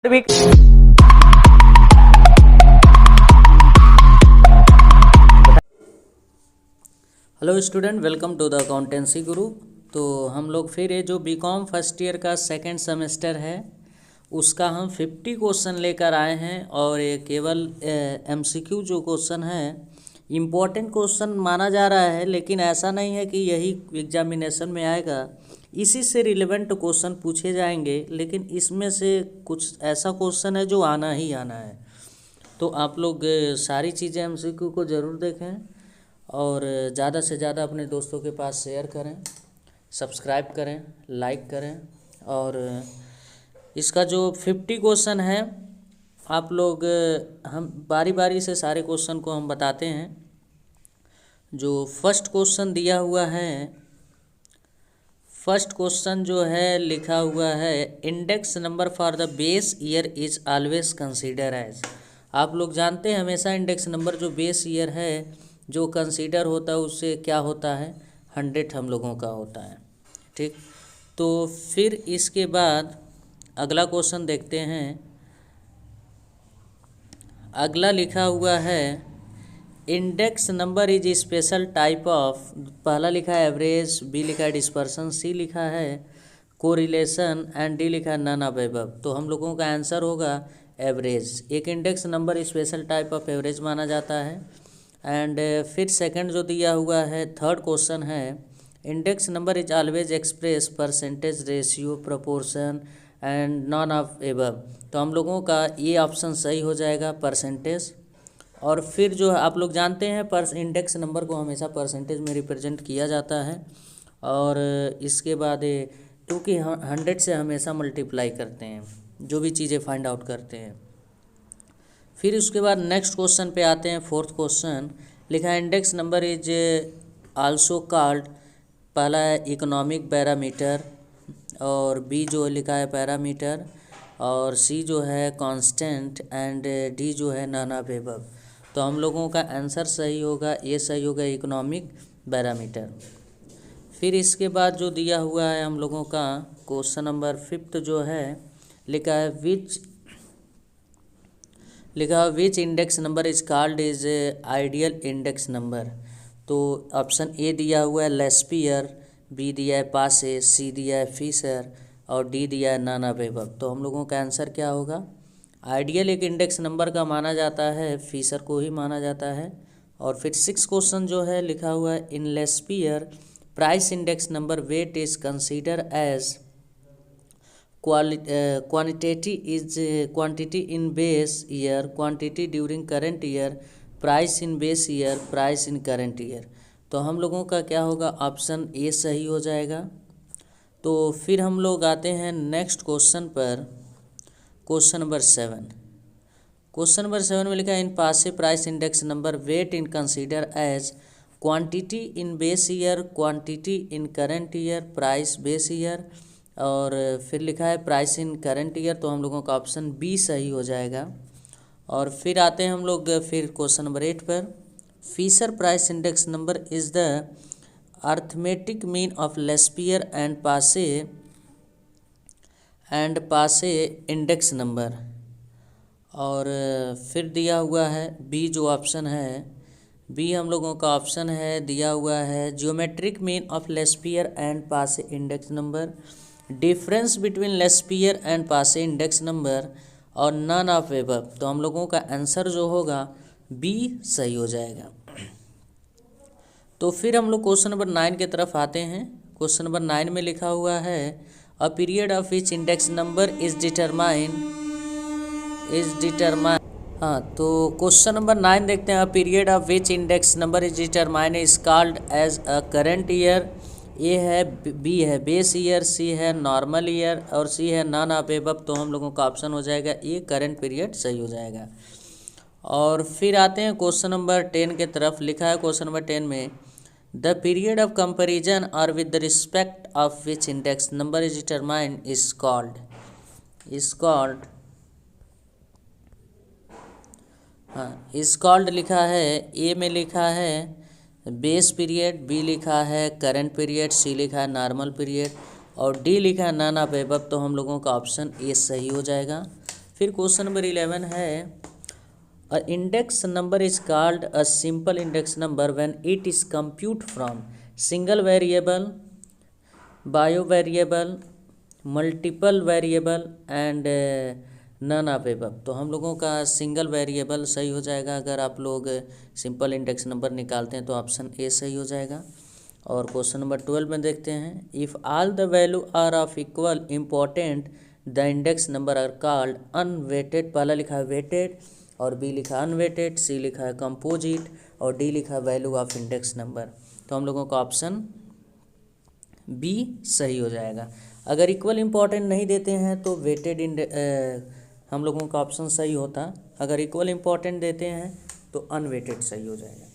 Hello student, welcome to the accountancy Guru. तो हम लोग फिर ये जो बीकॉम फर्स्ट ईयर का सेकंड सेमेस्टर है उसका हम 50 क्वेश्चन लेकर आए हैं। और ये केवल एमसीक्यू जो क्वेश्चन है इम्पोर्टेंट क्वेश्चन माना जा रहा है, लेकिन ऐसा नहीं है कि यही एग्जामिनेशन में आएगा। इसी से रिलेवेंट क्वेश्चन पूछे जाएंगे, लेकिन इसमें से कुछ ऐसा क्वेश्चन है जो आना ही आना है। तो आप लोग सारी चीज़ें एमसीक्यू को ज़रूर देखें और ज़्यादा से ज़्यादा अपने दोस्तों के पास शेयर करें, सब्सक्राइब करें, लाइक करें। और इसका जो 50 क्वेश्चन है आप लोग हम बारी बारी से सारे क्वेश्चन को हम बताते हैं। जो फर्स्ट क्वेश्चन दिया हुआ है, फर्स्ट क्वेश्चन जो है लिखा हुआ है, index number for the base year is always consider as. आप लोग जानते हैं हमेशा इंडेक्स नंबर जो बेस ईयर है जो कंसीडर होता है उससे क्या होता है, 100 हम लोगों का होता है। ठीक, तो फिर इसके बाद अगला क्वेश्चन देखते हैं। अगला लिखा हुआ है, index number is special type of. पहला लिखा है एवरेज, बी लिखा है डिस्पर्सन, सी लिखा है कोरिलेशन एंड डी लिखा है नन ऑफ अबव। तो हम लोगों का आंसर होगा एवरेज। एक index number special type of average माना जाता है। एंड फिर सेकंड जो दिया हुआ है, थर्ड क्वेश्चन है, index number is always express percentage ratio proportion and none of above. तो हम लोगों का ये ऑप्शन सही हो जाएगा, परसेंटेज। और फिर जो आप लोग जानते हैं इंडेक्स नंबर को हमेशा परसेंटेज में रिप्रेजेंट किया जाता है। और इसके बाद क्योंकि 100 से हमेशा मल्टीप्लाई करते हैं जो भी चीज़ें फाइंड आउट करते हैं। फिर उसके बाद नेक्स्ट क्वेश्चन पे आते हैं। फोर्थ क्वेश्चन लिखा है, index number is also called. पहला है इकोनॉमिक पैरामीटर, और बी जो लिखा है पैरामीटर, और सी जो है कांस्टेंट, एंड डी जो है नन ऑफ अबव। तो हम लोगों का आंसर सही होगा, ये सही होगा इकोनॉमिक पैरामीटर। फिर इसके बाद जो दिया हुआ है हम लोगों का क्वेश्चन नंबर 5 जो है लिखा है which index number is called is ideal index number. तो ऑप्शन ए दिया हुआ है लेस्पियर, बी दिया है पासे, सी दिया है फिशर, और डी दिया है नन ऑफ अबव। तो हम लोगों का आंसर क्या होगा, आइडियल एक इंडेक्स नंबर का माना जाता है, फिशर को ही माना जाता है। और फिर 6 क्वेश्चन जो है लिखा हुआ है, in Laspeyres price index number weight is consider as quantity is quantity in base year, quantity during current year, price in base year, price in current year। तो हम लोगों का क्या होगा, ऑप्शन ए सही हो जाएगा। तो फिर हम लोग आते हैं नेक्स्ट क्वेश्चन पर, क्वेश्चन नंबर 7। क्वेश्चन नंबर 7 में लिखा है, in Paasche price index number weight in consider as quantity in base year, quantity in current year, price base year, और फिर लिखा है प्राइस इन करंट ईयर। तो हम लोगों का ऑप्शन बी सही हो जाएगा। और फिर आते हैं हम लोग फिर क्वेश्चन नंबर 8 पर, Fisher price index number is the arithmetic mean of Laspeyres and Paasche index number. और फिर दिया हुआ है बी जो ऑप्शन है, बी हम लोगों का ऑप्शन है दिया हुआ है geometric mean of Laspeyres and Paasche index number, difference between Laspeyres and Paasche index number, और नन ऑफ अबव। तो हम लोगों का आंसर जो होगा बी सही हो जाएगा। तो फिर हम लोग क्वेश्चन नंबर 9 की तरफ आते हैं। क्वेश्चन नंबर 9 में लिखा हुआ है, a period of which index number is determine. हाँ, तो क्वेश्चन नंबर 9 देखते हैं, a period of which index number is determine is called as a current year. A है, बी है बेस ईयर, सी है नॉर्मल ईयर, और C है none of above. तो हम लोगों का ऑप्शन हो जाएगा ए करंट पीरियड सही हो जाएगा। और फिर आते हैं क्वेश्चन नंबर 10 के तरफ। लिखा है क्वेश्चन नंबर 10 में, द पीरियड ऑफ कंपेरिजन और with the respect of which index number is determined is called. हाँ, इज कॉल्ड लिखा है, ए में लिखा है बेस पीरियड, बी लिखा है करंट पीरियड, सी लिखा है नॉर्मल पीरियड, और डी लिखा है नन ऑफ अबव। तो हम लोगों का ऑप्शन ए सही हो जाएगा। फिर क्वेश्चन नंबर 11 है a index number is called a simple index number when it is compute from single variable, bio variable, multiple variable and none of above. तो हम लोगों का सिंगल वेरिएबल सही हो जाएगा। अगर आप लोग सिंपल इंडेक्स नंबर निकालते हैं तो ऑप्शन ए सही हो जाएगा। और क्वेश्चन नंबर 12 में देखते हैं if all the value are of equal important the index number are called unweighted. पहला लिखा है वेटेड और बी लिखा है अनवेटेड, सी लिखा है कंपोजिट और डी लिखा है वैल्यू ऑफ इंडेक्स नंबर। तो हम लोगों का ऑप्शन बी सही हो जाएगा। अगर इक्वल इम्पॉर्टेंट नहीं देते हैं तो वेटेड हम लोगों का ऑप्शन सही होता। अगर इक्वल इम्पॉर्टेंट देते हैं तो अनवेटेड सही हो जाएगा।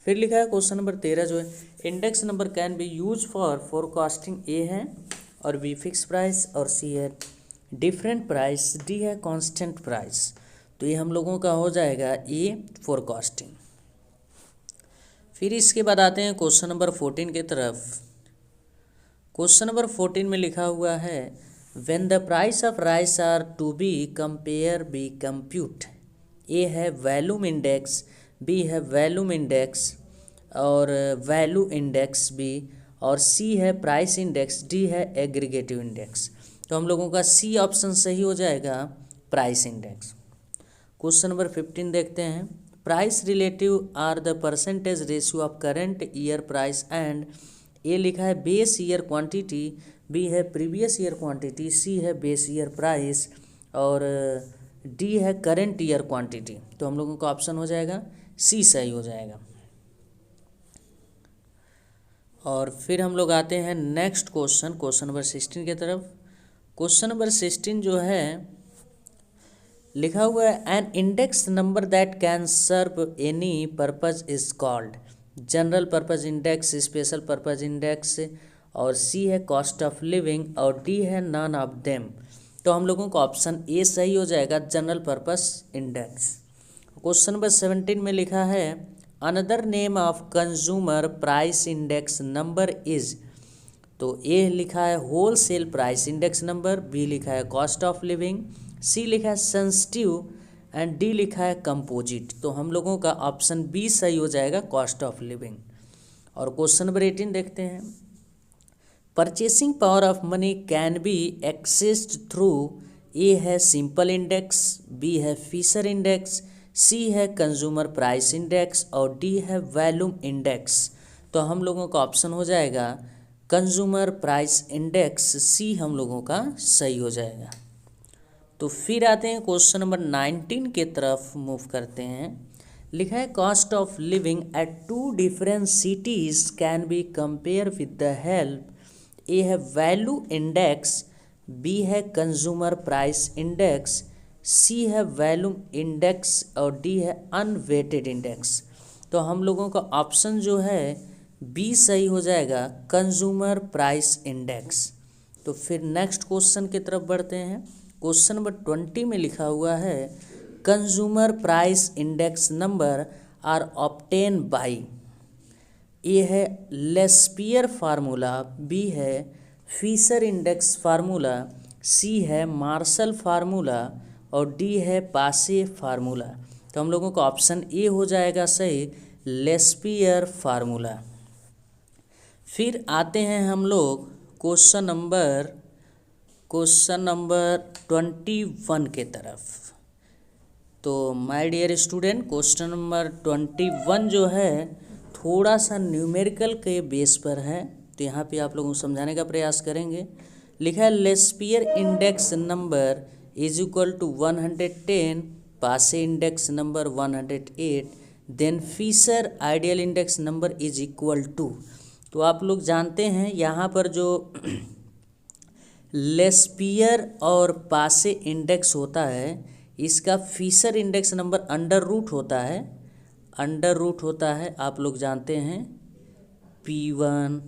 फिर लिखा है क्वेश्चन नंबर 13 जो है index number can be use for forecasting. A है और बी फिक्स प्राइस और सी है डिफरेंट प्राइस, डी है कांस्टेंट प्राइस। तो ये हम लोगों का हो जाएगा ए फोरकास्टिंग। फिर इसके बाद आते हैं क्वेश्चन नंबर 14 की तरफ। क्वेश्चन नंबर 14 में लिखा हुआ है when the price of rice are to be compare be compute. A है वैल्यूम इंडेक्स, बी है वैल्यूम इंडेक्स और वैल्यू इंडेक्स बी और सी है प्राइस इंडेक्स, डी है एग्रीगेटिव इंडेक्स। तो हम लोगों का सी ऑप्शन सही हो जाएगा प्राइस इंडेक्स। क्वेश्चन नंबर 15 देखते हैं price relative are the percentage ratio of current year price and. A लिखा है बेस ईयर क्वांटिटी, बी है प्रीवियस ईयर क्वांटिटी, सी है बेस ईयर प्राइस और डी है करेंट ईयर क्वांटिटी। तो हम लोगों का ऑप्शन हो जाएगा सी सही हो जाएगा। और फिर हम लोग आते हैं नेक्स्ट क्वेश्चन, क्वेश्चन नंबर 16 की तरफ। क्वेश्चन नंबर 16 जो है लिखा हुआ है an index number that can serve any purpose is called. General purpose index, special purpose index और सी है कॉस्ट ऑफ लिविंग और डी है नन ऑफ देम। तो हम लोगों का ऑप्शन ए सही हो जाएगा general purpose index. Question number 17 में लिखा है another name of consumer price index number is. तो ए लिखा है wholesale price index number, B लिखा है कॉस्ट ऑफ लिविंग, सी लिखा है सेंसिटिव एंड डी लिखा है कंपोजिट। तो हम लोगों का ऑप्शन बी सही हो जाएगा कॉस्ट ऑफ लिविंग। और क्वेश्चन नंबर 18 देखते हैं purchasing power of money can be accessed through. A है सिंपल इंडेक्स, बी है फिशर इंडेक्स, सी है कंज्यूमर प्राइस इंडेक्स और डी है वैल्यूम इंडेक्स। तो हम लोगों का ऑप्शन हो जाएगा कंज्यूमर प्राइस इंडेक्स, सी हम लोगों का सही हो जाएगा। तो फिर आते हैं क्वेश्चन नंबर 19 के तरफ मूव करते हैं। लिखा है cost of living at two different cities can be compare with the help. A है वैल्यू इंडेक्स, बी है कंज्यूमर प्राइस इंडेक्स, सी है वैल्यूम इंडेक्स और डी है अनवेटेड इंडेक्स। तो हम लोगों का ऑप्शन जो है बी सही हो जाएगा कंज्यूमर प्राइस इंडेक्स। तो फिर नेक्स्ट क्वेश्चन की तरफ बढ़ते हैं। क्वेश्चन नंबर 20 में लिखा हुआ है consumer price index number are obtain by. A है लेस्पियर फार्मूला, बी है फिशर इंडेक्स फार्मूला, सी है मार्शल फार्मूला और डी है पासे फार्मूला। तो हम लोगों का ऑप्शन ए हो जाएगा सही लेस्पियर फार्मूला। फिर आते हैं हम लोग क्वेश्चन नंबर 21 के तरफ। तो my dear student question number 21 जो है थोड़ा सा न्यूमेरिकल के बेस पर है, तो यहाँ पे आप लोगों को समझाने का प्रयास करेंगे। लिखा है Laspeyres index number is equal to 110, Paasche index number 108, then Fisher ideal index number is equal to. तो आप लोग जानते हैं यहाँ पर जो लेस्पियर और पासे इंडेक्स होता है इसका Fisher index number under root होता है, आप लोग जानते हैं P1,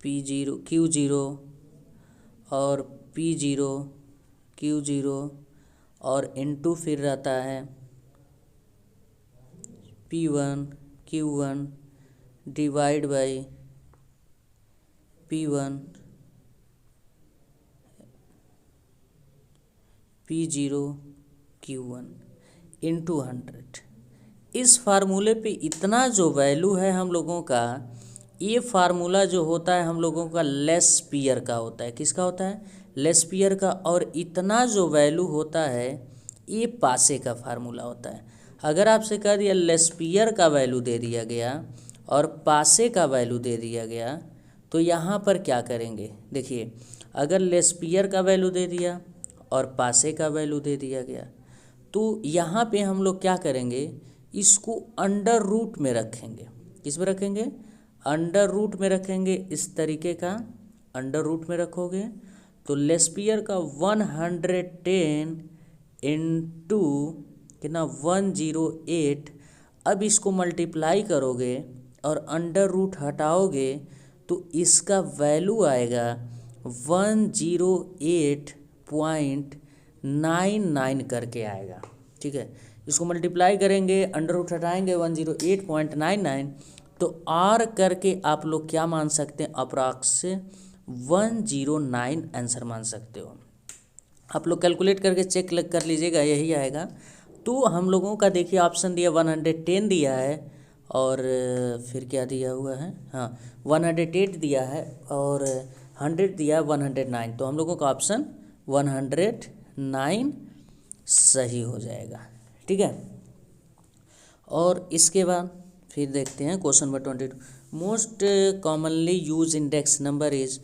P0, Q0 और P0, Q0 और N2 फिर रहता है P1, Q1, divide by P1 P0 Q1 into 100। इस फार्मूले पे इतना जो वैल्यू है हम लोगों का, ये फार्मूला जो होता है हम लोगों का लेस्पियर का होता है। किसका होता है? लेस्पियर का। और इतना जो वैल्यू होता है ये पासे का फार्मूला होता है। अगर आपसे कह दिया लेस्पियर का वैल्यू दे दिया गया और पासे का वैल्यू दे दिया गया, तो यहाँ पर क्या करेंगे? देखिए, अगर लेस्पियर का वैल्यू दे दिया और पासे का वैल्यू दे दिया गया, तो यहाँ पे हम लोग क्या करेंगे? इसको अंडर रूट में रखेंगे। किस में रखेंगे? अंडर रूट में रखेंगे। इस तरीके का अंडर रूट में रखोगे तो लेस्पियर का 110 इंटू कितना 108। अब इसको मल्टीप्लाई करोगे और अंडर रूट हटाओगे तो इसका वैल्यू आएगा 108.99 करके आएगा। ठीक है, इसको मल्टीप्लाई करेंगे, अंडर रूट हटाएंगे 108.99, तो आर करके आप लोग क्या मान सकते हैं? अप्रॉक्स 109 आंसर मान सकते हो। आप लोग कैलकुलेट करके चेक कर लीजिएगा, यही आएगा। तो हम लोगों का देखिए ऑप्शन दिया 110 दिया है और फिर क्या दिया हुआ है? हाँ, 108 दिया है और 100 दिया 109। तो हम लोगों का ऑप्शन 109 सही हो जाएगा। ठीक है, और इसके बाद फिर देखते हैं question number 22। Most commonly use index number is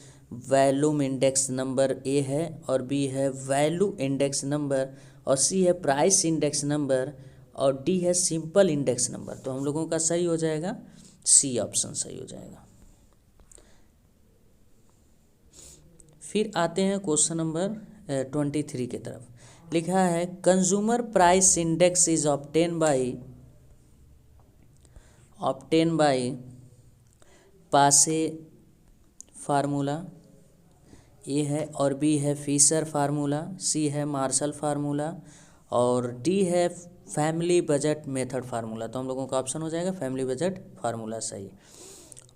volume index number A है और बी है वैल्यू इंडेक्स नंबर और सी है प्राइस इंडेक्स नंबर और डी है सिंपल इंडेक्स नंबर। तो हम लोगों का सही हो जाएगा सी ऑप्शन सही हो जाएगा। फिर आते हैं क्वेश्चन नंबर 23 की तरफ। लिखा है consumer price index is obtain bye पासे फार्मूला, ए है और बी है फिशर फार्मूला, सी है मार्शल फार्मूला और डी है फैमिली बजट मेथड फार्मूला। तो हम लोगों का ऑप्शन हो जाएगा फैमिली बजट फार्मूला सही।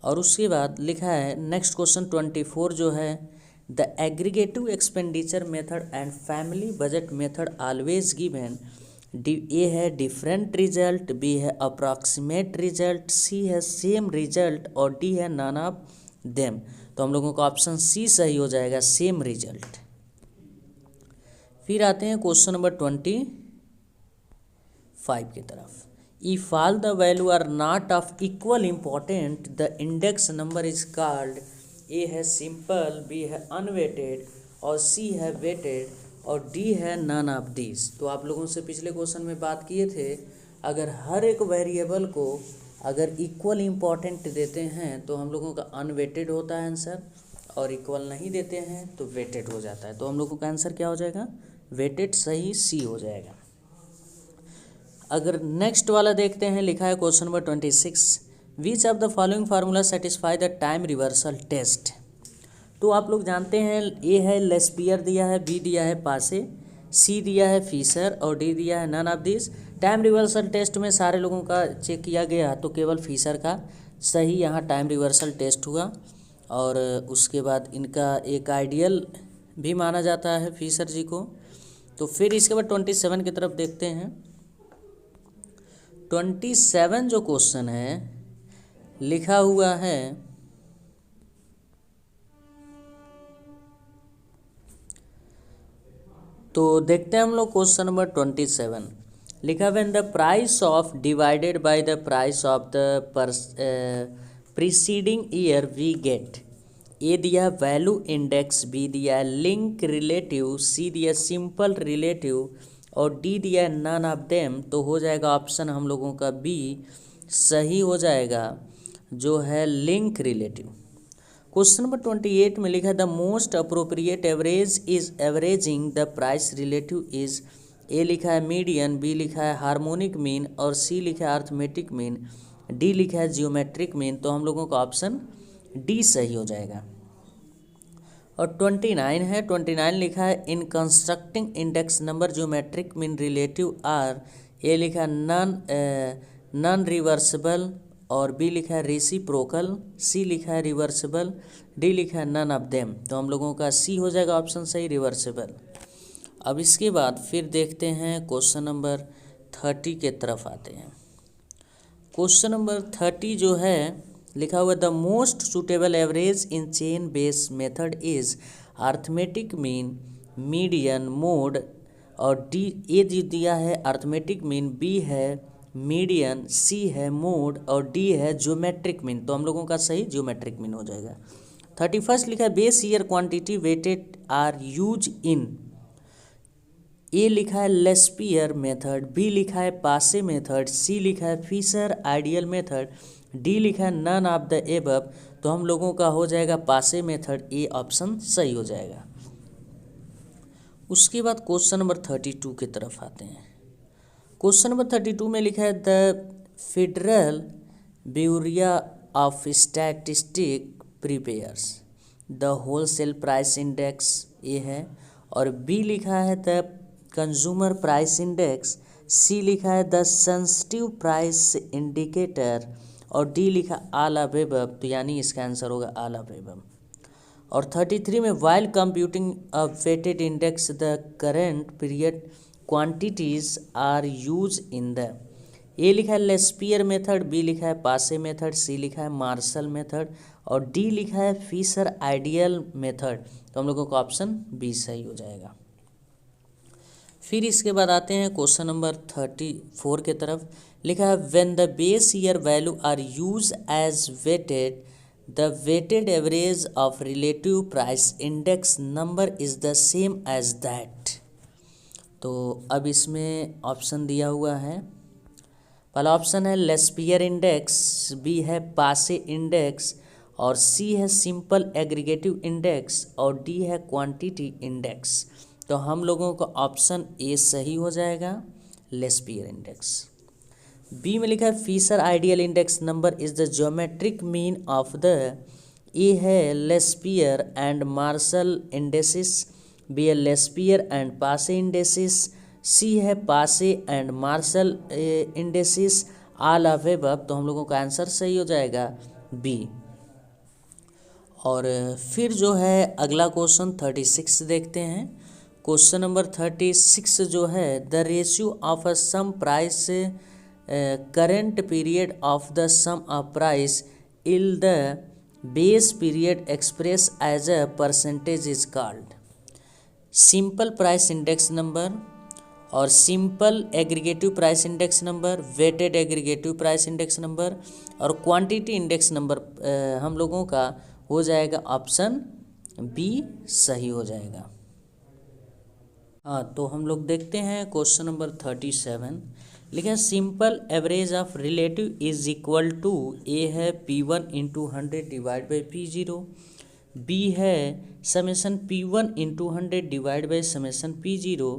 और उसके बाद लिखा है नेक्स्ट क्वेश्चन 24 जो है the aggregative expenditure method and family budget method always given. A है डिफरेंट रिजल्ट, बी है अप्रॉक्सीमेट रिजल्ट, सी है सेम रिजल्ट और डी है नन ऑफ देम। तो हम लोगों का ऑप्शन सी सही हो जाएगा सेम रिजल्ट। फिर आते हैं क्वेश्चन नंबर 25 की तरफ। If all the value are not of equal important the index number is called. A है सिंपल, बी है अनवेटेड और सी है वेटेड और डी है नन ऑफ दिस। तो आप लोगों से पिछले क्वेश्चन में बात किए थे, अगर हर एक वेरिएबल को अगर इक्वल इम्पोर्टेंट देते हैं तो हम लोगों का अनवेटेड होता है आंसर, और इक्वल नहीं देते हैं तो वेटेड हो जाता है। तो हम लोगों का आंसर क्या हो जाएगा? वेटेड सही सी हो जाएगा। अगर नेक्स्ट वाला देखते हैं, लिखा है question number 26 which of the following formula satisfy the time reversal test. तो आप लोग जानते हैं ए है लेस्पियर दिया है, बी दिया है पासे, सी दिया है फिशर और डी दिया है none of this. Time reversal test में सारे लोगों का चेक किया गया तो केवल फिशर का सही यहाँ टाइम रिवर्सल टेस्ट हुआ। और उसके बाद इनका एक आइडियल भी माना जाता है फिशर जी को। तो फिर इसके बाद 27 की तरफ देखते हैं। 27 जो क्वेश्चन है लिखा हुआ है तो देखते हैं हम लोग क्वेश्चन नंबर 27। लिखा when the price of divided by the price of the preceding year we get. A दिया वैल्यू इंडेक्स, बी दिया लिंक रिलेटिव, सी दिया सिंपल रिलेटिव और डी दिया नन ऑफ देम। तो हो जाएगा ऑप्शन हम लोगों का बी सही हो जाएगा जो है लिंक रिलेटिव। क्वेश्चन नंबर 28 में लिखा है the most appropriate average is averaging the price relative is. A लिखा है मीडियन, बी लिखा है हार्मोनिक मीन और सी लिखा है अर्थमेटिक मीन, डी लिखा है जियोमेट्रिक मीन। तो हम लोगों का ऑप्शन डी सही हो जाएगा। और 29 है, 29 लिखा है in constructing index number geometric mean relative are. A लिखा है नॉन रिवर्सिबल और बी लिखा है रेसिप्रोकल, सी लिखा है रिवर्सिबल, डी लिखा है नन ऑफ देम। तो हम लोगों का सी हो जाएगा ऑप्शन सही, रिवर्सिबल। अब इसके बाद फिर देखते हैं क्वेश्चन नंबर 30 के तरफ आते हैं। क्वेश्चन नंबर 30 जो है लिखा हुआ the most suitable average in chain base method is arithmetic mean, median, mode और डी ए जो दिया है अर्थमेटिक मीन, बी है मीडियन, सी है मोड और डी है ज्योमेट्रिक मीन। तो हम लोगों का सही ज्योमेट्रिक मीन हो जाएगा। 31 लिखा है base year quantity weighted are use in, A लिखा है लेस्पियर मेथड, बी लिखा है पासे मेथड, सी लिखा है फिशर आइडियल मेथड, डी लिखा है नन ऑफ द एबव। तो हम लोगों का हो जाएगा पासे मेथड, ए ऑप्शन सही हो जाएगा। उसके बाद क्वेश्चन नंबर 32 की तरफ आते हैं। क्वेश्चन नंबर 32 में लिखा है the Federal Bureau of Statistic prepares the wholesale price index, A है, और बी लिखा है the consumer price index, C लिखा है द सेंसिटिव प्राइस इंडिकेटर और डी लिखा ऑल ऑफ एबव। तो यानी इसका आंसर होगा ऑल ऑफ एबव। और 33 में while computing a weighted index the current period quantities are use in the, A लिखा है लेस्पियर मेथड, बी लिखा है पासे मेथड, सी लिखा है मार्शल मेथड और डी लिखा है फिशर आइडियल मेथड। तो हम लोगों का ऑप्शन बी सही हो जाएगा। फिर इसके बाद आते हैं क्वेश्चन नंबर 34 के तरफ। लिखा है when the base year value are use as weighted the weighted average of relative price index number is the same as that. तो अब इसमें ऑप्शन दिया हुआ है, पहला ऑप्शन है लेस्पियर इंडेक्स, बी है पासे इंडेक्स और सी है सिंपल एग्रीगेटिव इंडेक्स और डी है क्वांटिटी इंडेक्स। तो हम लोगों का ऑप्शन ए सही हो जाएगा, लेस्पियर इंडेक्स। बी में लिखा है Fisher ideal index number is the geometric mean of the, A है Laspeyres and Marshall indices, B है Laspeyres and Paasche indices, C है Paasche and Marshall indices, all of above. तो हम लोगों का आंसर सही हो जाएगा बी। और फिर जो है अगला क्वेश्चन 36 देखते हैं। क्वेश्चन नंबर 36 जो है the ratio of a sum price current period of the sum of price in the base period express as a percentage is called simple price index number और simple aggregative price index number, weighted aggregative price index number और quantity index number. हम लोगों का हो जाएगा option B सही हो जाएगा। हाँ, तो हम लोग देखते हैं क्वेश्चन नंबर 37। लिखा है simple average of relative is equal to, A है P1 into 100 divide by P0, B है summation P1 into 100 divide by summation P0,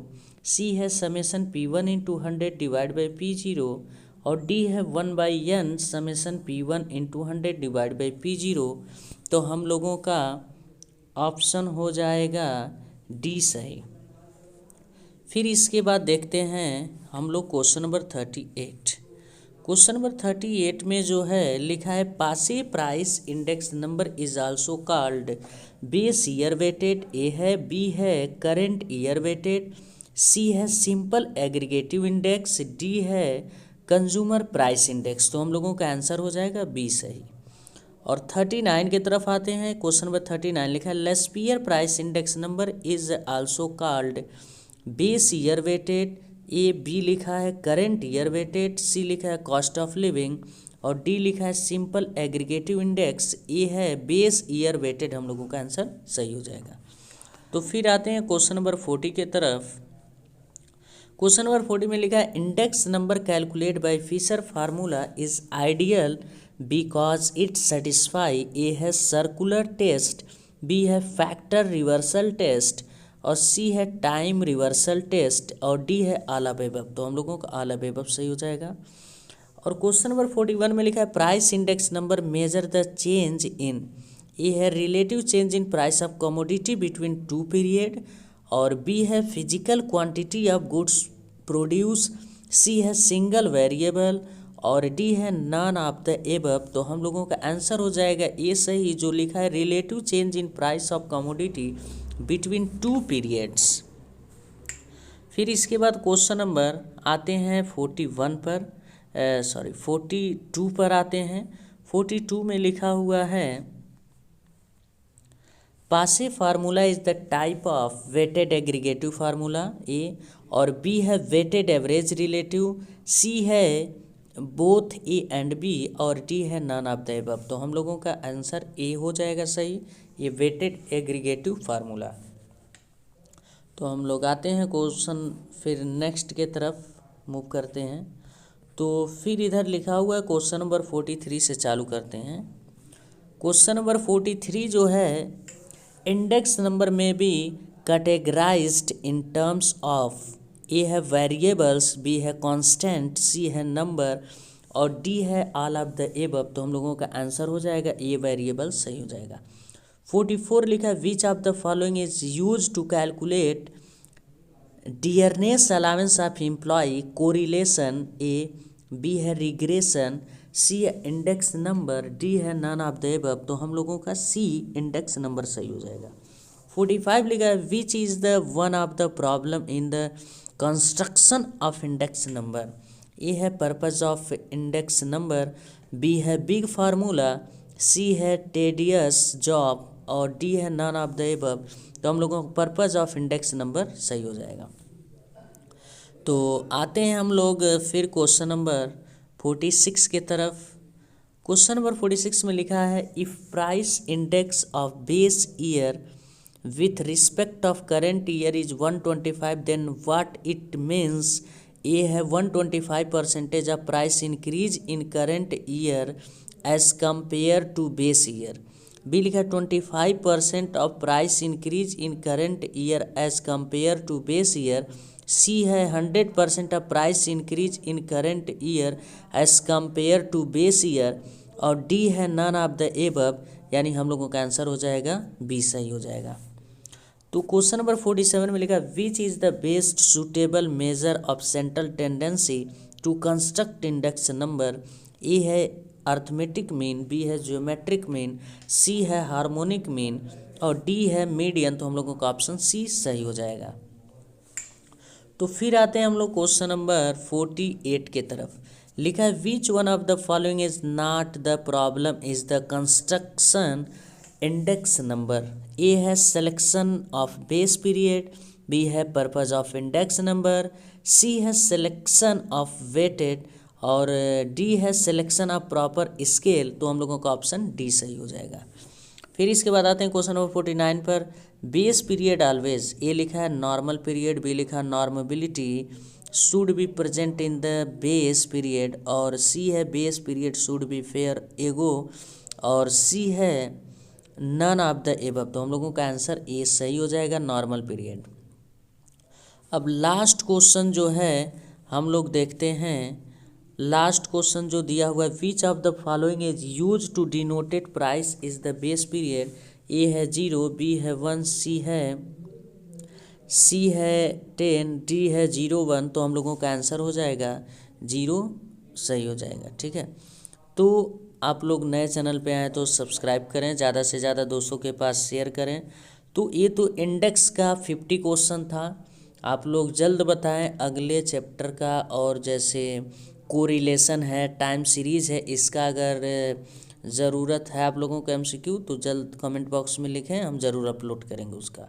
C है summation P1 into 100 divide by P0 और डी है 1/n summation P1 into 100 divide by P0। तो हम लोगों का option हो जाएगा डी सही। फिर इसके बाद देखते हैं हम लोग क्वेश्चन नंबर 38। क्वेश्चन नंबर 38 में जो है लिखा है Paasche price index number is also called base year weighted, A है, बी है करेंट ईयर वेटेड, सी है सिंपल एग्रीगेटिव इंडेक्स, डी है कंज्यूमर प्राइस इंडेक्स। तो हम लोगों का आंसर हो जाएगा बी सही। और 39 की तरफ आते हैं। क्वेश्चन नंबर 39 लिखा है Laspeyres price index number is also called base year weighted, A B लिखा है करेंट ईयर वेटेड, सी लिखा है कॉस्ट ऑफ लिविंग और डी लिखा है सिंपल एग्रीगेटिव इंडेक्स, ए है बेस ईयर वेटेड। हम लोगों का आंसर सही हो जाएगा। तो फिर आते हैं क्वेश्चन नंबर 40 के तरफ। क्वेश्चन नंबर 40 में लिखा है index number calculate by Fisher formula is ideal because it satisfy, A है सर्कुलर टेस्ट, बी है फैक्टर रिवर्सल टेस्ट और सी है टाइम रिवर्सल टेस्ट और डी है ऑल ऑफ एबव। तो हम लोगों का ऑल ऑफ एबव सही हो जाएगा। और क्वेश्चन नंबर 41 में लिखा है price index number measure the change in, A है relative change in price of commodity between two period और बी है physical quantity of goods produce, C है सिंगल वेरिएबल और डी है नन ऑफ द एबव, तो हम लोगों का आंसर हो जाएगा ए सही, जो लिखा है relative change in price of commodity between to periods. फिर इसके बाद क्वेश्चन नंबर आते हैं 42 पर आते हैं। 42 में लिखा हुआ है Paasche formula is the type of weighted aggregative formula A, और बी है वेटेड एवरेज रिलेटिव, सी है बोथ ए एंड बी, और डी है नन ऑफ द एबव। तो हम लोगों का आंसर ए हो जाएगा सही, ये वेटेड एग्रीगेटिव फार्मूला। तो हम लोग आते हैं क्वेश्चन फिर नेक्स्ट के तरफ मूव करते हैं। तो फिर इधर लिखा हुआ है क्वेश्चन नंबर 43 से चालू करते हैं। क्वेश्चन नंबर 43 जो है इंडेक्स नंबर में be categorized in terms of, A है वेरिएबल्स, बी है कांस्टेंट, सी है नंबर, और डी है ऑल ऑफ द एबव। तो हम लोगों का आंसर हो जाएगा ए वेरिएबल सही हो जाएगा। 44 लिखा है which of the following is use to calculate dearness allowance of employ, correlation, A, B है रिग्रेशन, सी है इंडेक्स नंबर, डी है नन ऑफ द एबव। तो हम लोगों का सी इंडेक्स नंबर सही हो जाएगा। 45 लिखा है which is the one of the problem in the construction of index number, A है purpose of index number, B है बिग फार्मूला, सी है टेडियस जॉब, और डी है नन ऑफ द एबव। तो हम लोगों को पर्पज ऑफ इंडेक्स नंबर सही हो जाएगा। तो आते हैं हम लोग फिर क्वेश्चन नंबर 46 के तरफ। क्वेश्चन नंबर 46 में लिखा है if price index of base year with respect of current year is 125 then what it means, A है 125% of price increase in current year as compare to base year, B लिखा 25% of price increase in current year as compare to base year, C है 100% of price increase in current year as compare to base year, और D है none of the above. यानी हम लोगों का answer हो जाएगा बी सही हो जाएगा। तो क्वेश्चन नंबर 47 में लिखा which is the best suitable measure of central tendency to construct index number, A है अर्थमेटिक मीन, बी है ज्योमेट्रिक मीन, सी है हार्मोनिक मीन, और डी है मीडियन। तो हम लोगों का ऑप्शन सी सही हो जाएगा। तो फिर आते हैं हम लोग क्वेश्चन नंबर 48 के तरफ। लिखा है which one of the following is not the problem is the construction index number, A है selection of base period, B है purpose of index number, C है सिलेक्शन ऑफ वेटेड, और डी है selection of proper scale. तो हम लोगों का option D सही हो जाएगा। फिर इसके बाद आते हैं क्वेश्चन नंबर 49 पर। बेस पीरियड ऑलवेज, ए लिखा है नॉर्मल पीरियड, बी लिखा है normality should be present in the base period, और सी है base period should be fair ago, और सी है नन ऑफ द एबव। तो हम लोगों का आंसर ए सही हो जाएगा नॉर्मल पीरियड। अब लास्ट क्वेश्चन जो है हम लोग देखते हैं। लास्ट क्वेश्चन जो दिया हुआ है which of the following is use to denoted price is the base period, A है 0, बी है 1, सी है 10, डी है 0, 1। तो हम लोगों का आंसर हो जाएगा 0 सही हो जाएगा। ठीक है, तो आप लोग नए चैनल पे आए तो सब्सक्राइब करें, ज़्यादा से ज़्यादा दोस्तों के पास शेयर करें। तो ये तो इंडेक्स का 50 क्वेश्चन था। आप लोग जल्द बताएं अगले चैप्टर का, और जैसे कोरिलेशन है, टाइम सीरीज़ है, इसका अगर ज़रूरत है आप लोगों को MCQ तो जल्द कमेंट बॉक्स में लिखें, हम ज़रूर अपलोड करेंगे उसका।